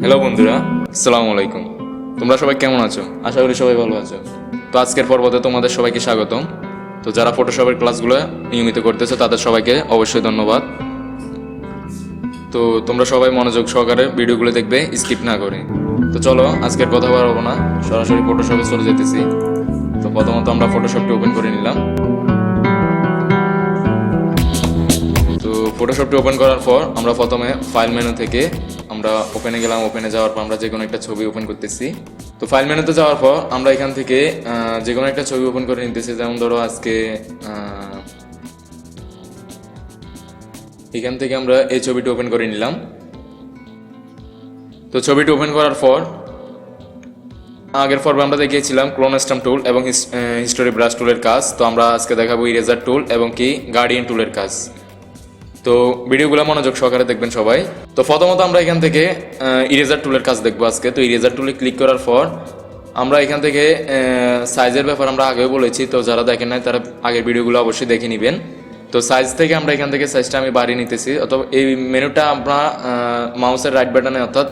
Hello বন্ধুরা, আসসালামু আলাইকুম। তোমরা সবাই কেমন আছো? আশা করি সবাই ভালো আছো। তো আজকের পর্বতে তোমাদের সবাইকে স্বাগতম। তো যারা ফটোশপের ক্লাসগুলো নিয়মিত করতেছো তাদের সবাইকে অবশ্যই ধন্যবাদ। তো তোমরা সবাই মনোযোগ সহকারে ভিডিওগুলো দেখবে, স্কিপ না করে। তো চলো আজকের কথা বাড়াবো না, সরাসরি ফটোশপে চলে যেতেছি। তো প্রথমত আমরা ফটোশপটি ওপেন করে নিলাম। তো ফটোশপটি ওপেন করার পর আমরা প্রথমে ফাইল মেনু থেকে আমরা ওপেনে গেলাম। ওপেনে যাওয়ার পর আমরা যে কোনো একটা ছবি ওপেন করতেছি। তো ফাইল মেনুতে যাওয়ার পর আমরা এখান থেকে যে কোনো একটা ছবি ওপেন করে নিতেছি। যেমন ধরো আজকে এখান থেকে আমরা এই ছবিটি ওপেন করে নিলাম। তো ছবিটি ওপেন করার পর আগের পর্বে আমরা দেখিয়েছিলাম ক্লোন স্ট্যাম্প টুল এবং হিস্টোরি ব্রাশ টুলের কাজ। তো আমরা আজকে দেখাবো ইরেজার টুল এবং কি গার্ডিয়ান টুলের কাজ। তো ভিডিওগুলো মনোযোগ সহকারে দেখবেন সবাই। তো প্রথমত আমরা এখান থেকে ইরেজার টুলের কাজ দেখবো আজকে। তো ইরেজার টুলে ক্লিক করার পর আমরা এখান থেকে সাইজের ব্যাপার আমরা আগেও বলেছি। তো যারা দেখেন নাই তারা আগের ভিডিওগুলো অবশ্যই দেখে নেবেন। তো সাইজ থেকে আমরা এখান থেকে সাইজটা আমি বাড়িয়ে নিতেছি। অথবা এই মেনুটা আমরা মাউসের রাইট বাটনে অর্থাৎ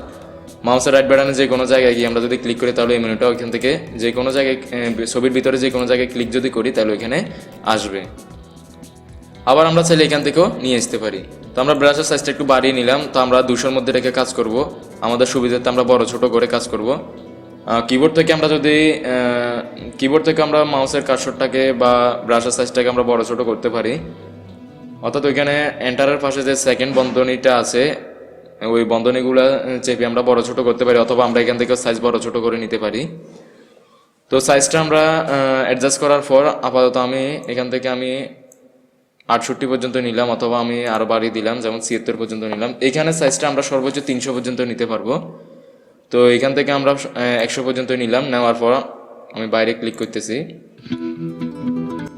মাউসের রাইট বাটনে যে কোনো জায়গায় গিয়ে আমরা যদি ক্লিক করি তাহলে এই মেনুটা ওইখান থেকে যে কোনো জায়গায় ছবির ভিতরে যে কোনো জায়গায় ক্লিক যদি করি তাহলে ওইখানে আসবে। আবার আমরা চাইলে এখান থেকেও নিয়ে আসতে পারি। তো আমরা ব্রাশের সাইজটা একটু বাড়িয়ে নিলাম। তো আমরা 200-র মধ্যে রেখে কাজ করব। আমাদের সুবিধাতে আমরা বড় ছোট করে কাজ করব। কিবোর্ড থেকে আমরা মাউসের কার্সরটাকে বা ব্রাশের সাইজটাকে আমরা বড় ছোট করতে পারি। অর্থাৎ ওইখানে এন্টারের পাশে যে সেকেন্ড বন্ধনীটা আছে ওই বন্ধনীগুলো চেপে আমরা বড় ছোট করতে পারি, অথবা আমরা এখান থেকে সাইজ বড় ছোট করে নিতে পারি। তো সাইজটা আমরা অ্যাডজাস্ট করার পর আপাতত আমি এখান থেকে 68 পর্যন্ত নিলাম, অথবা আমি আরও বাড়িয়ে দিলাম, যেমন 76 পর্যন্ত নিলাম। এইখানে সাইজটা আমরা সর্বোচ্চ 300 পর্যন্ত নিতে পারবো। তো এখান থেকে আমরা 100 পর্যন্ত নিলাম। নেওয়ার পর আমি বাইরে ক্লিক করতেছি।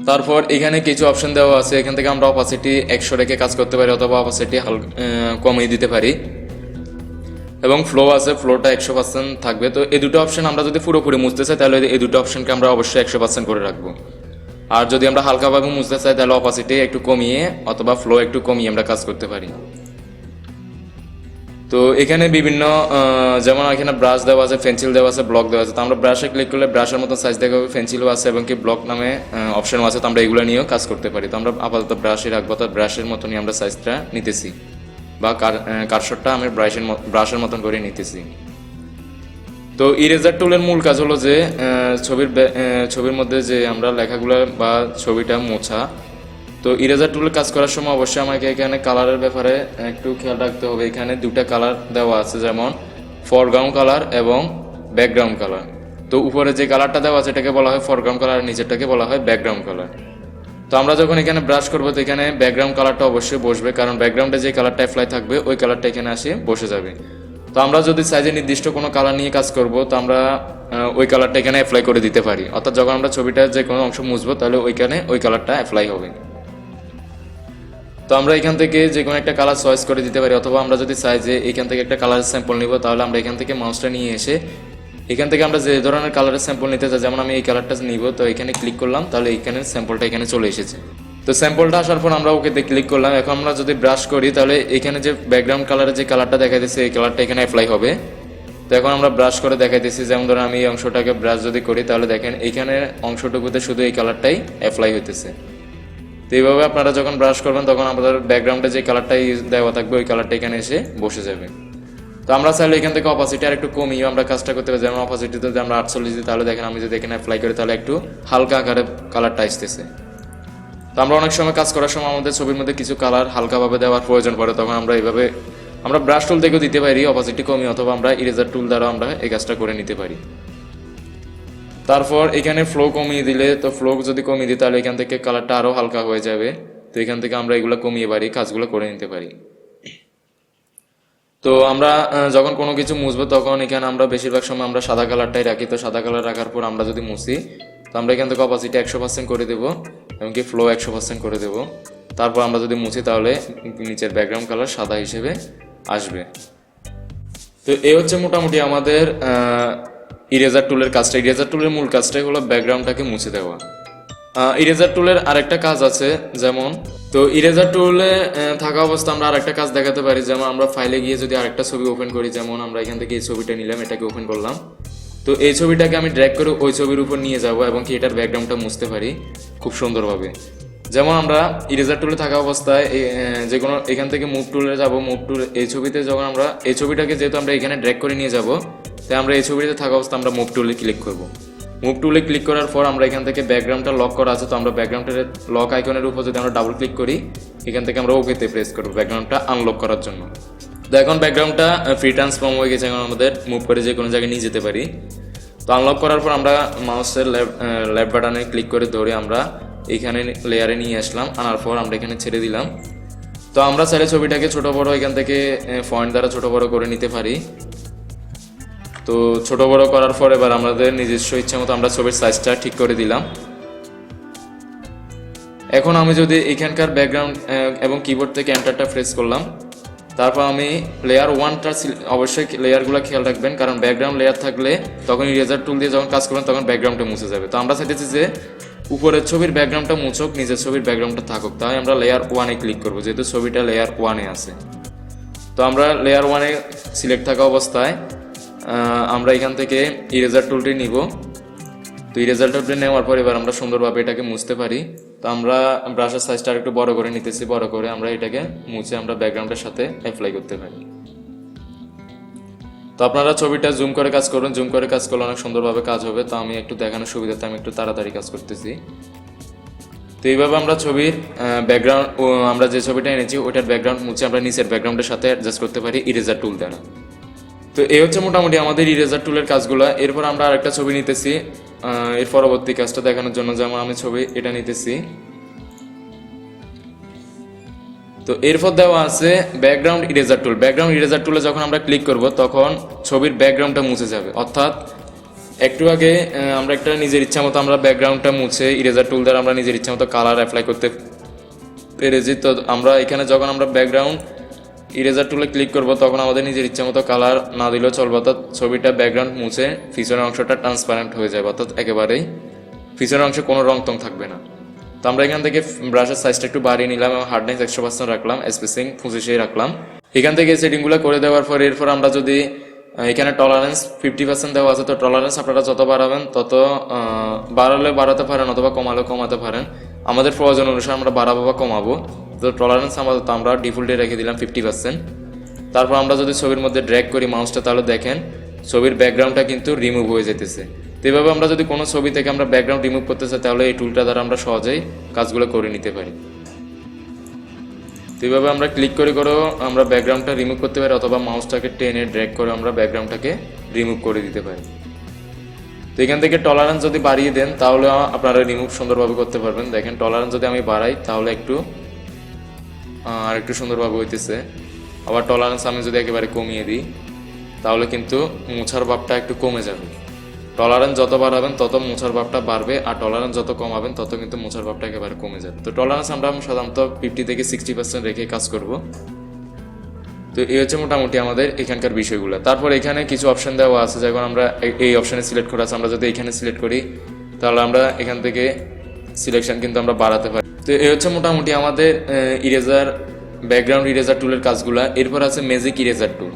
তারপর এখানে কিছু অপশন দেওয়া আছে। এখান থেকে আমরা অপাসিটি 100 রেখে কাজ করতে পারি, অথবা অপাসিটি কমিয়ে দিতে পারি। এবং ফ্লো আছে, ফ্লোটা 100% থাকবে। তো এই দুটো অপশন আমরা যদি পুরোপুরি মুছতে চাই তাহলে এই দুটো অপশনকে আমরা অবশ্যই 100% করে রাখবো। আর যদি আমরা হালকাভাবে মুছতে চাই তাহলে অপাসিটি একটু কমিয়ে অথবা ফ্লো একটু কমিয়ে আমরা কাজ করতে পারি। তো এখানে বিভিন্ন যেমন এখানে ব্রাশ দেওয়া আছে, পেন্সিল দেওয়া আছে, ব্লক দেওয়া আছে। তো আমরা ব্রাশে ক্লিক করলে ব্রাশের মতো সাইজ দেখাবে, পেন্সিলও আছে এবং কি ব্লক নামে অপশনও আছে। তো আমরা এগুলো নিয়েও কাজ করতে পারি। তো আমরা আপাতত ব্রাশে রাখবো, তো ব্রাশের মতনই আমরা সাইজটা নিতেছি, বা কারশটটা আমি ব্রাশের মতন করে নিতেছি। তো ইরেজার টুলের মূল কাজ হলো যে ছবির মধ্যে যে আমরা লেখাগুলো বা ছবিটা মোছা। তো ইরেজার টুলের কাজ করার সময় অবশ্যই আমাকে এখানে কালারের ব্যাপারে একটু খেয়াল রাখতে হবে। এখানে দুটা কালার দেওয়া আছে, যেমন ফরগ্রাউন্ড কালার এবং ব্যাকগ্রাউন্ড কালার। তো উপরে যে কালারটা দেওয়া আছে এটাকে বলা হয় ফরগ্রাউন্ড কালার, আর নিচেরটাকে বলা হয় ব্যাকগ্রাউন্ড কালার। তো আমরা যখন এখানে ব্রাশ করবো তো এখানে ব্যাকগ্রাউন্ড কালারটা অবশ্যই বসবে, কারণ ব্যাকগ্রাউন্ডে যে কালারটা অ্যাপ্লাই থাকবে ওই কালারটা এখানে আসে বসে যাবে। তো আমরা যদি সাইজে নির্দিষ্ট কোনো কালার নিয়ে কাজ করব তো আমরা ওই কালারটা এখানে অ্যাপ্লাই করে দিতে পারি। অর্থাৎ যখন আমরা ছবিটার যে কোনো অংশ মুছবো তাহলে ওইখানে ওই কালারটা অ্যাপ্লাই হবে। তো আমরা এখান থেকে যে কোনো একটা কালার চয়েস করে দিতে পারি, অথবা আমরা যদি সাইজে এখান থেকে একটা কালারের স্যাম্পল নিব তাহলে আমরা এখান থেকে মাউসটা নিয়ে এসে এখান থেকে আমরা যে ধরনের কালারের স্যাম্পল নিতে চাই, যেমন আমি এই কালারটা নিব, তো এখানে ক্লিক করলাম, তাহলে এখানে স্যাম্পলটা এখানে চলে এসেছে। তো স্যাম্পলটা আসার পর আমরা ওকেতে ক্লিক করলাম। এখন আমরা যদি ব্রাশ করি তাহলে এখানে যে ব্যাকগ্রাউন্ড কালারের যে কালারটা দেখাইতেছে এই কালারটা এখানে অ্যাপ্লাই হবে। তো এখন আমরা ব্রাশ করে দেখাইতেছি, যেমন ধরুন আমি এই অংশটাকে ব্রাশ যদি করি তাহলে দেখেন এইখানে অংশটুকুতে শুধু এই কালারটাই অ্যাপ্লাই হইতেছে। তো এইভাবে আপনারা যখন ব্রাশ করবেন তখন আমাদের ব্যাকগ্রাউন্ডে যে কালারটাই দেওয়া থাকবে ওই কালারটা এখানে এসে বসে যাবে। তো আমরা চাইলে এখান থেকে অপাসিটি আর একটু কমিয়ে আমরা কাজটা করতে পারি। যেমন অপাসিটিতে যদি আমরা 48 দিই তাহলে দেখেন আমি যদি এখানে অ্যাপ্লাই করি তাহলে একটু হালকা আকারে কালারটা আসতেছে। তো আমরা অনেক সময় কাজ করার সময় আমাদের ছবির মধ্যে কিছু কালার হালকাভাবে দেওয়ার প্রয়োজন পড়ে, তখন আমরা এইভাবে আমরা ব্রাশ টুল থেকেও দিতে পারি অপাসিটি কমিয়ে, অথবা আমরা ইরেজার টুল দ্বারা আমরা এই কাজটা করে নিতে পারি। তারপর এখানে ফ্লো কমিয়ে দিলে, তো ফ্লো যদি কমিয়ে দিই তাহলে এখান থেকে কালারটা আরও হালকা হয়ে যাবে। তো এখান থেকে আমরা এগুলো কমিয়ে পারি, কাজগুলো করে নিতে পারি। তো আমরা যখন কোনো কিছু মুছবো তখন এখানে আমরা বেশিরভাগ সময় আমরা সাদা কালারটাই রাখি। তো সাদা কালার রাখার পর আমরা যদি মুছি তো আমরা এখান থেকে অপাসিটি 100% করে দেবো, এমনকি ফ্লো 100% করে দেবো। তারপর আমরা যদি মুছি তাহলে নিচের ব্যাকগ্রাউন্ড কালার সাদা হিসেবে আসবে। তো এই হচ্ছে মোটামুটি আমাদের ইরেজার টুলের কাজটা। ইরেজার টুলের মূল কাজটাই হলো ব্যাকগ্রাউন্ডটাকে মুছে দেওয়া। ইরেজার টুলের আরেকটা কাজ আছে, যেমন তো ইরেজার টুলে থাকা অবস্থা আমরা আরেকটা কাজ দেখাতে পারি, যেমন আমরা ফাইলে গিয়ে যদি আরেকটা ছবি ওপেন করি, যেমন আমরা এখান থেকে এই ছবিটা নিলাম, এটাকে ওপেন করলাম। তো এই ছবিটাকে আমি ড্র্যাগ করে ওই ছবির উপর নিয়ে যাব এবং কি এটার ব্যাকগ্রাউন্ডটা মুছতে পারি খুব সুন্দরভাবে। যেমন আমরা ইরেজার টুলে থাকা অবস্থায় যে কোনো এখান থেকে মুভ টুলে যাব, মুভ টুল এই ছবিতে যখন আমরা এই ছবিটাকে যেহেতু আমরা এখানে ড্র্যাগ করে নিয়ে যাব, তাই আমরা এই ছবিতে থাকা অবস্থা আমরা মুভ টুলে ক্লিক করব। মুভ টুলে ক্লিক করার পর আমরা এখান থেকে ব্যাকগ্রাউন্ডটা লক করা আছে, তো আমরা ব্যাকগ্রাউন্ডের লক আইকনের উপর যদি আমরা ডাবল ক্লিক করি, এখান থেকে আমরা ওকেতে প্রেস করব ব্যাকগ্রাউন্ডটা আনলক করার জন্য। তো এখন ব্যাকগ্রাউন্ডটা ফ্রি ট্রান্সফর্ম হয়ে গেছে, এখন আমাদের মুভ করে যে কোনো জায়গায় নিয়ে যেতে পারি। তো আনলক করার পর আমরা মাউসের লেফট বাটনে ক্লিক করে ধরে আমরা এখানে লেয়ারে নিয়ে আসলাম, আনার পর আমরা এখানে ছেড়ে দিলাম। তো আমরা চাইলে ছবিটাকে ছোট বড় এখান থেকে ফন্ট দ্বারা ছোট বড় করে নিতে পারি। তো ছোট বড় করার পর এবার আমাদের নিজস্ব ইচ্ছা মতো আমরা ছবির সাইজটা ঠিক করে দিলাম। এখন আমি যদি এখানকার ব্যাকগ্রাউন্ড এবং কিবোর্ড থেকে এন্টারটা প্রেস করলাম, তারপর আমি লেয়ার 1টা অবশ্যই লেয়ারগুলো খেয়াল রাখবেন, কারণ ব্যাকগ্রাউন্ড লেয়ার থাকলে তখন ইরেজার টুল দিয়ে যখন কাজ করবেন তখন ব্যাকগ্রাউন্ডটা মুছে যাবে। তো আমরা চাইতেছি যে উপরের ছবির ব্যাকগ্রাউন্ডটা মুছুক, নিচের ছবির ব্যাকগ্রাউন্ডটা থাকুক, তাই আমরা লেয়ার 1-এ ক্লিক করবো, যেহেতু ছবিটা লেয়ার 1-এ আছে। তো আমরা লেয়ার 1-এ সিলেক্ট থাকা অবস্থায় আমরা এখান থেকে ইরেজার টুলটি নিব। তো ইরেজার টুলটি নেওয়ার পর এবার আমরা সুন্দরভাবে এটাকে মুছতে পারি। তো আমরা ব্রাশের সাইজটা একটু বড় করে নিতেছি, বড় করে আমরা এটাকে মুছে আমরা ব্যাকগ্রাউন্ডের সাথে অ্যাপ্লাই করতে পারি। তো আপনারা ছবিটা জুম করে কাজ করুন, জুম করে কাজ করলে অনেক সুন্দরভাবে কাজ হবে। তো আমি একটু দেখানোর সুবিধাতে আমি একটু তাড়াতাড়ি কাজ করতেছি। তো এইভাবে আমরা ছবির ব্যাকগ্রাউন্ড আমরা যে ছবিটা এনেছি ওইটার ব্যাকগ্রাউন্ড মুছে আমরা নিচের ব্যাকগ্রাউন্ডের সাথে অ্যাডজাস্ট করতে পারি ইরেজার টুল দ্বারা। তো এই হচ্ছে মোটামুটি আমাদের ইরেজার টুলের কাজগুলো। এরপর আমরা আরেকটা ছবি নিতেছি এর পরবর্তী কাজটা দেখানোর জন্য, যেমন আমি ছবি এটা নিতেছি। তো এরপর দেওয়া আছে ব্যাকগ্রাউন্ড ইরেজার টুল। ব্যাকগ্রাউন্ড ইরেজার টুলে যখন আমরা ক্লিক করব তখন ছবির ব্যাকগ্রাউন্ডটা মুছে যাবে, অর্থাৎ একটু আগে আমরা একটা নিজের ইচ্ছা মতো আমরা ব্যাকগ্রাউন্ডটা মুছে ইরেজার টুল দ্বারা আমরা নিজের ইচ্ছা মতো কালার অ্যাপ্লাই করতে পেরেছি। তো আমরা এখানে যখন আমরা ব্যাকগ্রাউন্ড ইরেজার টুলে ক্লিক করব তখন আমাদের নিজের ইচ্ছা মতো কালার না দিলেও চলবে, অর্থাৎ ছবিটা ব্যাকগ্রাউন্ড মুছে পিছনের অংশটা ট্রান্সপারেন্ট হয়ে যাবে, অর্থাৎ একেবারেই পিছনের অংশে কোনো রং টং থাকবে না। তো আমরা এখান থেকে ব্রাশের সাইজটা একটু বাড়িয়ে নিলাম এবং হার্ডনেস 100% রাখলাম, স্পেসিং 25 রাখলাম। এখান থেকে সেটিংগুলো করে দেওয়ার পর এরপর আমরা যদি এখানে টলারেন্স 50% দেওয়া আছে, তো টলারেন্স আপনারা যত বাড়াবেন তত বাড়ালে বাড়াতে পারেন অথবা কমালে কমাতে পারেন, আমাদের প্রয়োজন অনুসারে আমরা বাড়াবো বা কমাবো। তো টলারেন্স আমাদের আমরা ডিফল্টে রেখে দিলাম 50%। তারপর আমরা যদি ছবির মধ্যে ড্র্যাগ করি মাউসটা, তাহলে দেখেন ছবির ব্যাকগ্রাউন্ডটা কিন্তু রিমুভ হয়ে যেতেছে। তো এভাবে আমরা যদি কোনো ছবি থেকে আমরা ব্যাকগ্রাউন্ড রিমুভ করতে চাই তাহলে এই টুলটা দ্বারা আমরা সহজেই কাজগুলো করে নিতে পারি। তো এইভাবে আমরা ক্লিক করে করেও আমরা ব্যাকগ্রাউন্ডটা রিমুভ করতে পারি, অথবা মাউসটাকে টেনে ড্র্যাগ করে আমরা ব্যাকগ্রাউন্ডটাকে রিমুভ করে দিতে পারি। তো এখান থেকে টলারেন্স যদি বাড়িয়ে দেন তাহলে আপনারা রিমুভ সুন্দরভাবে করতে পারবেন। দেখেন টলারেন্স যদি আমি বাড়াই তাহলে আর একটু সুন্দরভাবে হইতেছে, আবার টলারেন্স আমি যদি একেবারে কমিয়ে দিই তাহলে কিন্তু মোছার ভাবটা একটু কমে যাবে। টলারেন্স যত বাড়াবেন তত মোছার ভাবটা বাড়বে, আর টলারেন্স যত কমাবেন তত কিন্তু মোছার ভাবটা একেবারে কমে যাবে। তো টলারেন্স আমরা সাধারণত 50 থেকে 60% রেখে কাজ করব। তো এই হচ্ছে মোটামুটি আমাদের এখানকার বিষয়গুলো। তারপর এখানে কিছু অপশন দেওয়া আছে, যখন আমরা এই অপশানে সিলেক্ট করা আছে, আমরা যদি এখানে সিলেক্ট করি তাহলে আমরা এখান থেকে সিলেকশন কিন্তু আমরা বাড়াতে পারি। তো এই হচ্ছে মোটামুটি আমাদের ইরেজার ব্যাকগ্রাউন্ড ইরেজার টুলের কাজগুলা। এরপর আছে ম্যাজিক ইরেজার টুল।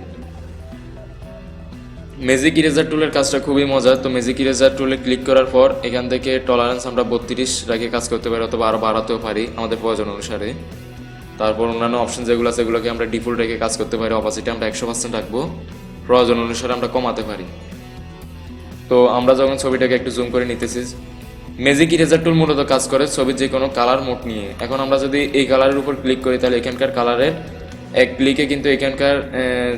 ম্যাজিক ইরেজার টুলের কাজটা খুবই মজার। তো ম্যাজিক ইরেজার টুলে ক্লিক করার পর এখান থেকে টলারেন্স আমরা 32 রেখে কাজ করতে পারি, অথবা আরও বাড়াতেও পারি আমাদের প্রয়োজন অনুসারে। তারপর অন্যান্য অপশন যেগুলো আছে সেগুলোকে আমরা ডিফল্ট রেখে কাজ করতে পারি। অপাসিটি আমরা 100% রাখবো, প্রয়োজন অনুসারে আমরা কমাতে পারি। তো আমরা যখন ছবিটাকে একটু জুম করে নিতেছি, ম্যাজিক ইরেজার টুল মূলত কাজ করে ছবির যে কোনো কালার মোড নিয়ে। এখন আমরা যদি এই কালারের উপর ক্লিক করি তাহলে এখানকার কালারের এক ক্লিকে কিন্তু এখানকার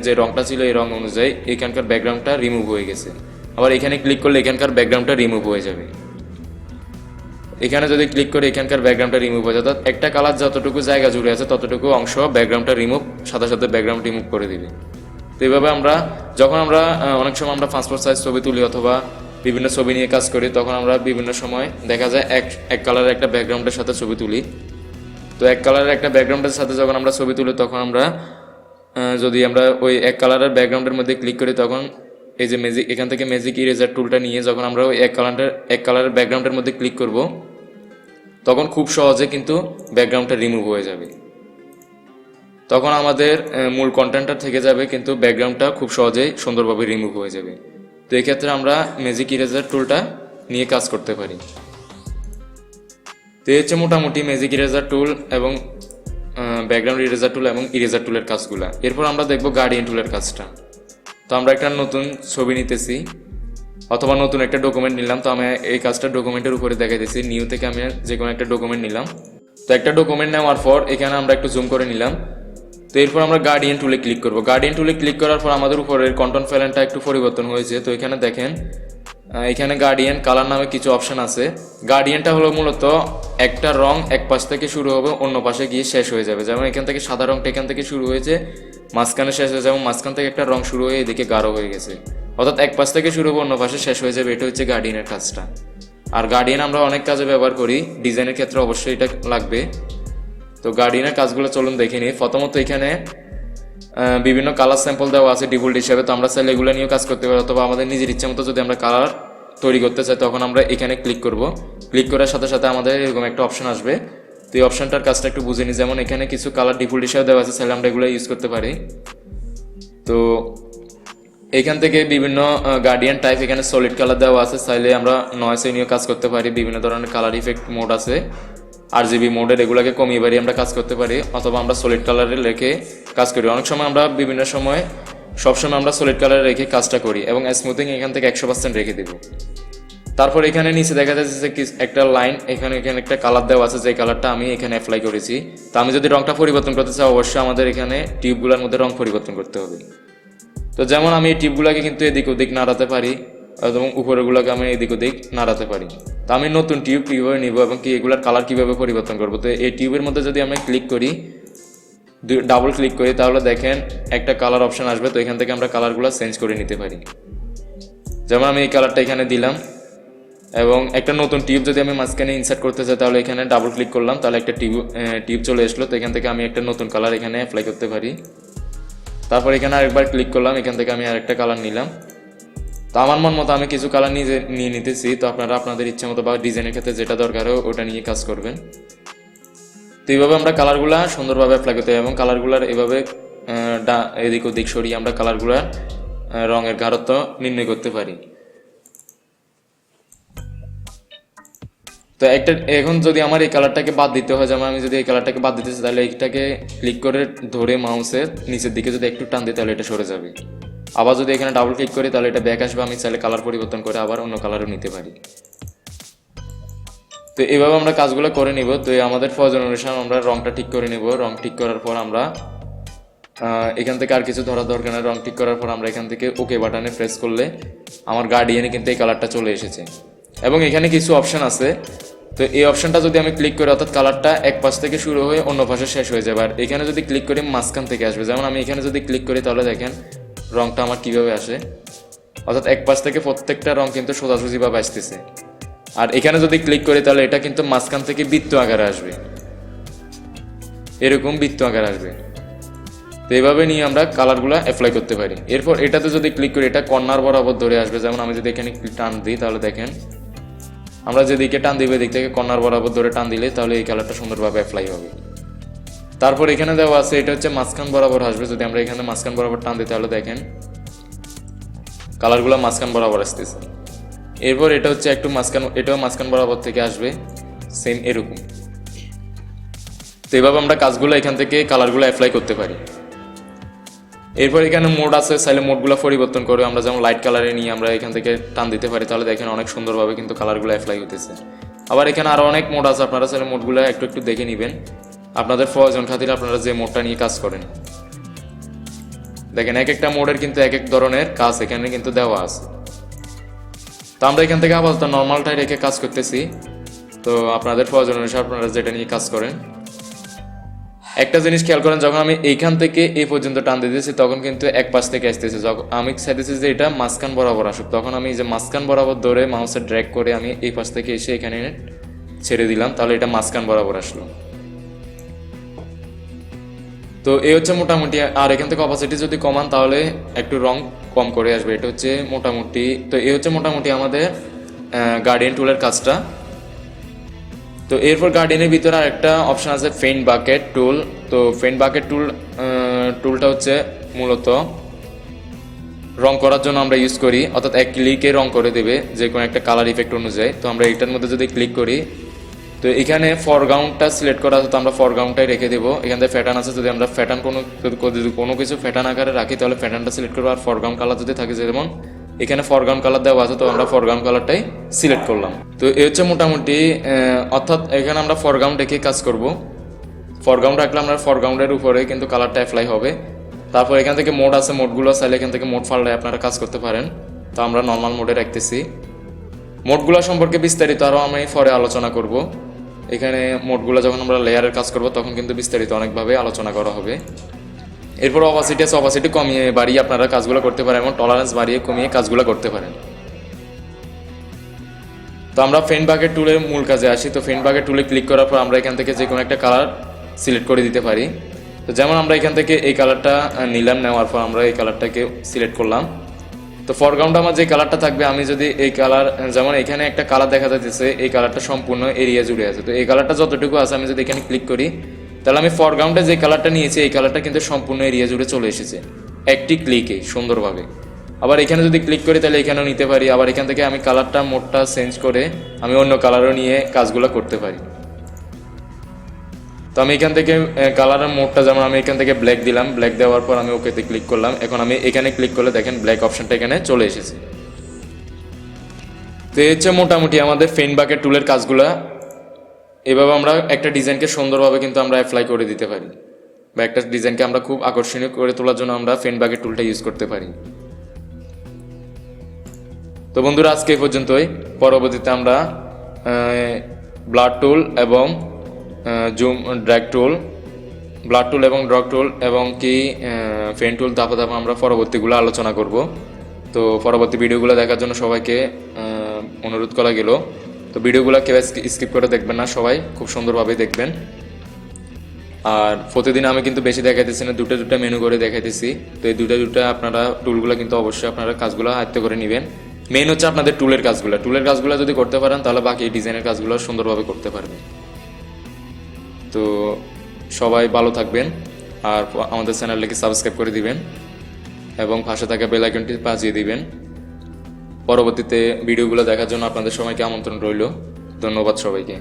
যে রংটা ছিল এই রং অনুযায়ী এখানকার ব্যাকগ্রাউন্ডটা রিমুভ হয়ে গেছে। আবার এখানে ক্লিক করলে এখানকার ব্যাকগ্রাউন্ডটা রিমুভ হয়ে যাবে। এখানে যদি ক্লিক করে এখানকার ব্যাকগ্রাউন্ডটা রিমুভ হয়ে যায়, অর্থাৎ একটা কালার যতটুকু জায়গা জুড়ে আছে ততটুকু অংশ ব্যাকগ্রাউন্ডটা রিমুভ সাথে সাথে ব্যাকগ্রাউন্ড রিমুভ করে দিবে। তো এইভাবে আমরা যখন আমরা অনেক সময় আমরা পাসপোর্ট সাইজ ছবি তুলি অথবা বিভিন্ন ছবি নিয়ে কাজ করি, তখন আমরা বিভিন্ন সময় দেখা যায় এক কালারের একটা ব্যাকগ্রাউন্ডের সাথে ছবি তুলি। তো এক কালারের একটা ব্যাকগ্রাউন্ডের সাথে যখন আমরা ছবি তুলি তখন আমরা যদি আমরা ওই এক কালারের ব্যাকগ্রাউন্ডের মধ্যে ক্লিক করি তখন এই যে এখান থেকে ম্যাজিক ইরেজার টুলটা নিয়ে যখন আমরা ওই এক কালারের ব্যাকগ্রাউন্ডের মধ্যে ক্লিক করব তখন খুব সহজে কিন্তু ব্যাকগ্রাউন্ডটা রিমুভ হয়ে যাবে। তখন আমাদের মূল কন্টেন্টটা থেকে যাবে, কিন্তু ব্যাকগ্রাউন্ডটা খুব সহজেই সুন্দরভাবে রিমুভ হয়ে যাবে। তো এক্ষেত্রে আমরা ম্যাজিক ইরেজার টুলটা নিয়ে কাজ করতে পারি। তো এই হচ্ছে মোটামুটি ম্যাজিক ইরেজার টুল এবং ব্যাকগ্রাউন্ড ইরেজার টুল এবং ইরেজার টুলের কাজগুলো। এরপর আমরা দেখব গার্ডিয়ান টুলের কাজটা। তো আমরা একটা নতুন ছবি নিতেছি অথবা নতুন একটা ডকুমেন্ট নিলাম। তো আমি এই কাজটা ডকুমেন্টের উপরে দেখাইতেছি। নিউ থেকে আমি যে কোনো একটা ডকুমেন্ট নিলাম। তো একটা ডকুমেন্ট নেওয়ার পর এখানে আমরা একটু জুম করে নিলাম। তো এরপর আমরা গার্ডিয়ান টুলে ক্লিক করব। গার্ডিয়ান টুলে ক্লিক করার পর আমাদের উপরের কন্ট্রোল প্যানেলটা একটু পরিবর্তন হয়েছে। তো এখানে দেখেন এখানে গার্ডিয়ান কালার নামে কিছু অপশন আছে। গার্ডিয়ানটা হলো মূলত একটা রং এক পাশ থেকে শুরু হবে, অন্য পাশে গিয়ে শেষ হয়ে যাবে। যেমন এখান থেকে সাদা রংটা এখান থেকে শুরু হয়েছে, মাঝখানে শেষ হয়ে যাবে, মাঝখান থেকে একটা রং শুরু হয়ে এদিকে গাঢ় হয়ে গেছে। অর্থাৎ এক পাশ থেকে শুরু হবে, অন্য পাশে শেষ হয়ে যাবে। এটা হচ্ছে গার্ডিয়ানের কাজটা। আর গার্ডিয়ান আমরা অনেক কাজে ব্যবহার করি, ডিজাইনের ক্ষেত্রে অবশ্যই এটা লাগবে। তো গার্ডিয়ানের কাজগুলো চলুন দেখে নিই। প্রথমত এখানে বিভিন্ন কালার স্যাম্পল দেওয়া আছে ডিফল্ট হিসাবে। তো আমরা চাইলে এগুলো নিয়েও কাজ করতে পারি, অথবা আমাদের নিজের ইচ্ছা মতো যদি আমরা কালার তৈরি করতে চাই তখন আমরা এখানে ক্লিক করব। ক্লিক করার সাথে সাথে আমাদের এরকম একটা অপশন আসবে। তো এই অপশনটার কাজটা একটু বুঝে নিই। যেমন এখানে কিছু কালার ডিফল্ট হিসাবে দেওয়া আছে, চাইলে আমরা এগুলো ইউজ করতে পারি। তো এখান থেকে বিভিন্ন গার্ডিয়ান টাইপ এখানে সলিড কালার দেওয়া আছে, চাইলে আমরা নয়েসে নিয়েও কাজ করতে পারি। বিভিন্ন ধরনের কালার ইফেক্ট মোড আছে, RGB মোডের, এগুলোকে কমিয়ে বাড়িয়ে আমরা কাজ করতে পারি, অথবা আমরা সলিড কালারে রেখে কাজ করি। অনেক সময় আমরা বিভিন্ন সময় সবসময় আমরা সলিড কালারে রেখে কাজটা করি এবং স্মুথিং এখান থেকে 100% রেখে দেব। তারপর এখানে নিচে দেখা যাচ্ছে যে একটা লাইন, এখানে একটা কালার দেওয়া আছে, যে কালারটা আমি এখানে অ্যাপ্লাই করেছি। তো আমি যদি রংটা পরিবর্তন করতে চাই অবশ্যই আমাদের এখানে টিউবগুলোর মধ্যে রং পরিবর্তন করতে হবে। তো যেমন আমি এই টিউবগুলোকে কিন্তু এদিক ওদিক নাড়াতে পারি এবং উপরেগুলোকে আমি এদিক ওদিক নাড়াতে পারি। তো আমি নতুন টিউব কীভাবে নিব এবং কি এগুলার কালার কীভাবে পরিবর্তন করবো, তো এই টিউবের মধ্যে যদি আমি ক্লিক করি, ডাবল ক্লিক করি, তাহলে দেখেন একটা কালার অপশন আসবে। তো এখান থেকে আমরা কালারগুলো চেঞ্জ করে নিতে পারি। যেমন আমি এই কালারটা এখানে দিলাম এবং একটা নতুন টিউব যদি আমি মাঝখানে ইনসার্ট করতে চাই তাহলে এখানে ডাবল ক্লিক করলাম, তাহলে একটা টিউব চলে আসলো। তো এখান থেকে আমি একটা নতুন কালার এখানে অ্যাপ্লাই করতে পারি। তারপর এখানে আরেকবার ক্লিক করলাম, এখান থেকে আমি আরেকটা কালার নিলাম। তো আমার মন মতো আমি কিছু কালার নিয়ে নিতেছি। তো আপনারা আপনাদের ইচ্ছা মতো বা ডিজাইনের ক্ষেত্রে যেটা দরকার হয় ওটা নিয়ে কাজ করবেন। তো এইভাবে আমরা কালারগুলা সুন্দরভাবে অ্যাপ্লাই করতে হবে এবং কালারগুলার এভাবে এদিক ওদিক সরিয়ে আমরা কালারগুলার রঙের গাঢ়ত্ব নির্ণয় করতে পারি। তো এখন যদি আমার এই কালারটাকে বাদ দিতে হয়, যেমন আমি যদি এই কালারটাকে বাদ দিতে চাই তাহলে এইটাকে ক্লিক করে ধরে মাউসের নিচের দিকে যদি একটু টান দিই তাহলে এটা সরে যাবে। আবার যদি এখানে ডাবল ক্লিক করি তাহলে এটা ব্যাক আসবে। আমি চাইলে কালার পরিবর্তন করে আবার অন্য কালারও নিতে পারি। তো এভাবে আমরা কাজগুলো করে নিব। তো আমাদের প্রয়োজন অনুসারে আমরা রংটা ঠিক করে নিব। রং ঠিক করার পর আমরা এখান থেকে আর কিছু ধরার দরকার নেই। রং ঠিক করার পর আমরা এখান থেকে ওকে বাটনে প্রেস করলে আমার গার্ডিয়ানে কিন্তু এই কালারটা চলে এসেছে এবং এখানে কিছু অপশন আছে। তো এই অপশনটা যদি আমি ক্লিক করি, অর্থাৎ কালারটা এক পাশ থেকে শুরু হয়ে অন্য পাশে শেষ হয়ে যাবে। আর এখানে যদি ক্লিক করি মাঝখান থেকে আসবে। যেমন আমি এখানে যদি ক্লিক করি তাহলে দেখেন রংটা আমার কিভাবে আসে, অর্থাৎ এক পাশ থেকে প্রত্যেকটা রং কিন্তু সোজাসুজিভাবে আসতেছে। আর এখানে যদি ক্লিক করি তাহলে এটা কিন্তু মাঝখান থেকে বৃত্ত আকারে আসবে, এরকম বৃত্ত আকারে আসবে। তো এইভাবে নিয়ে আমরা কালারগুলো অ্যাপ্লাই করতে পারি। এরপর এটাতে যদি ক্লিক করি এটা কর্নার বরাবর ধরে আসবে। যেমন আমি যদি এখানে টান দিই তাহলে দেখেন আমরা যেদিকে টান দিব এদিক থেকে কর্নার বরাবর ধরে টান দিলে তাহলে এই কালারটা সুন্দরভাবে অ্যাপ্লাই হবে। তারপর এখানে দেওয়া আছে এটা হচ্ছে মাঝখান বরাবর আসবে। যদি আমরা এখানে মাঝখান বরাবর টান দিই তাহলে দেখেন কালারগুলো মাঝখান বরাবর আসতেছে। এরপর এটা হচ্ছে একটু মাঝখান, এটাও মাঝখান বরাবর থেকে আসবে, সেম এরকম। তো এইভাবে আমরা কাজগুলো এখান থেকে কালারগুলো অ্যাপ্লাই করতে পারি। এরপর এখানে মোড আছে, চাইলে মোডগুলো পরিবর্তন করে আমরা যেমন লাইট কালারে নিয়ে আমরা এখান থেকে টান দিতে পারি, তাহলে দেখেন অনেক সুন্দরভাবে কিন্তু কালারগুলো অ্যাপ্লাই হতেছে। আবার এখানে আরও অনেক মোড আছে, আপনারা চাইলে মোডগুলো একটু একটু দেখে নেবেন আপনাদের প্রয়োজন খাতিরে আপনারা যে মোডটা নিয়ে কাজ করেন। দেখেন এক একটা মোডের কিন্তু এক এক ধরনের কাজ এখানে কিন্তু দেওয়া আছে। তো আমরা এখান থেকে আপাতত নর্মালটাই রেখে কাজ করতেছি। তো আপনাদের প্রয়োজন অনুসারে আপনারা যেটা নিয়ে কাজ করেন। একটা জিনিস খেয়াল করেন, যখন আমি এইখান থেকে এই পর্যন্ত টান দিতেছি তখন কিন্তু এক পাশ থেকে আসতেছে। যখন আমি চাইতেছি যে এটা মাঝখান বরাবর আসুক, তখন আমি যে মাঝখান বরাবর ধরে মাউসে ড্র্যাগ করে আমি এই পাশ থেকে এসে এখানে ছেড়ে দিলাম, তাহলে এটা মাঝখান বরাবর আসলো। তো এই হচ্ছে মোটামুটি। আর এখান থেকে অপাসিটি যদি কমান তাহলে একটু রং কম করে আসবে। এটা হচ্ছে মোটামুটি। তো এই হচ্ছে মোটামুটি আমাদের গার্ডিয়ান টুলের কাজটা। তো এরপর গার্ডেনের ভিতরে আরেকটা অপশন আছে ফেইন্ট বাকেট টুল। তো ফেইন্ট বাকেট টুলটা হচ্ছে মূলত রং করার জন্য আমরা ইউজ করি, অর্থাৎ এক ক্লিকে রং করে দেবে যে কোনো একটা কালার ইফেক্ট অনুযায়ী। তো আমরা এটার মধ্যে যদি ক্লিক করি, তো এখানে ফরগ্রাউন্ডটা সিলেক্ট করা আছে, তো আমরা ফরগ্রাউন্ডটাই রেখে দেবো। এখান থেকে প্যাটার্ন আছে, যদি আমরা প্যাটার্ন যদি কোনো কিছু প্যাটার্ন আকারে রাখি তাহলে প্যাটার্নটা সিলেক্ট করবো। আর ফরগ্রাউন্ড কালার যদি থাকে, যেমন এখানে ফরগ্রাউন্ড কালার দেওয়া আছে, তো আমরা ফরগ্রাউন্ড কালারটাই সিলেক্ট করলাম। তো এই হচ্ছে মোটামুটি, অর্থাৎ এখানে আমরা ফরগ্রাউন্ড রেখে কাজ করব। ফরগ্রাউন্ড রাখলে আমরা ফরগ্রাউন্ডের উপরে কিন্তু কালারটা অ্যাপ্লাই হবে। তারপর এখান থেকে মোড আছে, মোডগুলো চাইলে এখান থেকে মোড ফাল্টায় আপনারা কাজ করতে পারেন। তো আমরা নর্মাল মোডে রাখতেছি। মোডগুলো সম্পর্কে বিস্তারিত আরও আমি পরে আলোচনা করব। এখানে মোডগুলো যখন আমরা লেয়ারের কাজ করব তখন কিন্তু বিস্তারিত অনেকভাবে আলোচনা করা হবে। এরপর অপাসিটি আছে, অপাসিটি কমিয়ে বাড়িয়ে আপনারা কাজগুলো করতে পারেন এবং টলারেন্স বাড়িয়ে কমিয়ে কাজগুলো করতে পারেন। তো আমরা ফেইন্ট বাকেট টুলের মূল কাজে আসি। তো ফেইন্ট বাকেট টুলে ক্লিক করার পর আমরা এখান থেকে যে কোনো একটা কালার সিলেক্ট করে দিতে পারি। তো যেমন আমরা এখান থেকে এই কালারটা নিলাম, নেওয়ার পর আমরা এই কালারটাকে সিলেক্ট করলাম। তো ফরগ্রাউন্ডে আমার যে কালারটা থাকবে, আমি যদি এই কালার, যেমন এখানে একটা কালার দেখা যাচ্ছে, এই কালারটা সম্পূর্ণ এরিয়া জুড়ে আছে। তো এই কালারটা যতটুকু আছে আমি যদি এখানে ক্লিক করি, তাহলে আমি ফরগ্রাউন্ডে যে কালারটা নিয়েছি এই কালারটা কিন্তু সম্পূর্ণ এরিয়া জুড়ে চলে এসেছে একটি ক্লিকে সুন্দরভাবে। আবার এখানে যদি ক্লিক করি তাহলে এখানেও নিতে পারি। আবার এখান থেকে আমি কালারটা মোডটা চেঞ্জ করে আমি অন্য কালারও নিয়ে কাজগুলো করতে পারি। তো আমি এখান থেকে কালারের মোডটা, যেমন আমি এখান থেকে ব্ল্যাক দিলাম, ব্ল্যাক দেওয়ার পর আমি ওকেতে ক্লিক করলাম। এখন আমি এখানে ক্লিক করলে দেখেন ব্ল্যাক অপশনটা এখানে চলে এসেছে। তো এই হচ্ছে মোটামুটি আমাদের ফেইন্ট বাকেট টুলের কাজগুলো। এভাবে আমরা একটা ডিজাইনকে সুন্দরভাবে কিন্তু আমরা অ্যাপ্লাই করে দিতে পারি, বা একটা ডিজাইনকে আমরা খুব আকর্ষণীয় করে তোলার জন্য আমরা ফেইন্ট বাকেট টুলটা ইউজ করতে পারি। তো বন্ধুরা, আজকে এই পর্যন্তই। পরবর্তীতে আমরা ব্লাড টুল এবং জুম ড্র্যাগ টুল, ব্লাড টুল এবং ড্রগ টুল এবং কি ফেইন্ট টুল ধাপে ধাপে আমরা পরবর্তীগুলো আলোচনা করব। তো পরবর্তী ভিডিওগুলো দেখার জন্য সবাইকে অনুরোধ করা গেল। তো ভিডিওগুলো কেউ স্কিপ করে দেখবেন না, সবাই খুব সুন্দরভাবে দেখবেন। আর প্রতিদিন আমি কিন্তু বেশি দেখাইতেছি না, দুটো মেনু করে দেখাইতেছি। তো এই দুটো আপনারা টুলগুলো কিন্তু অবশ্যই আপনারা কাজগুলো আয়ত্ত করে নেবেন। মেন হচ্ছে আপনাদের টুলের কাজগুলো যদি করতে পারেন তাহলে বাকি ডিজাইনের কাজগুলো সুন্দরভাবে করতে পারবেন। তো সবাই ভালো থাকবেন, আর আমাদের চ্যানেলটাকে সাবস্ক্রাইব করে দিবেন এবং পাশে থাকা বেল আইকনটি বাজিয়ে দিবেন। পরবর্তীতে ভিডিওগুলো দেখার জন্য আপনাদের সবাইকে আমন্ত্রণ রইল। ধন্যবাদ সবাইকে।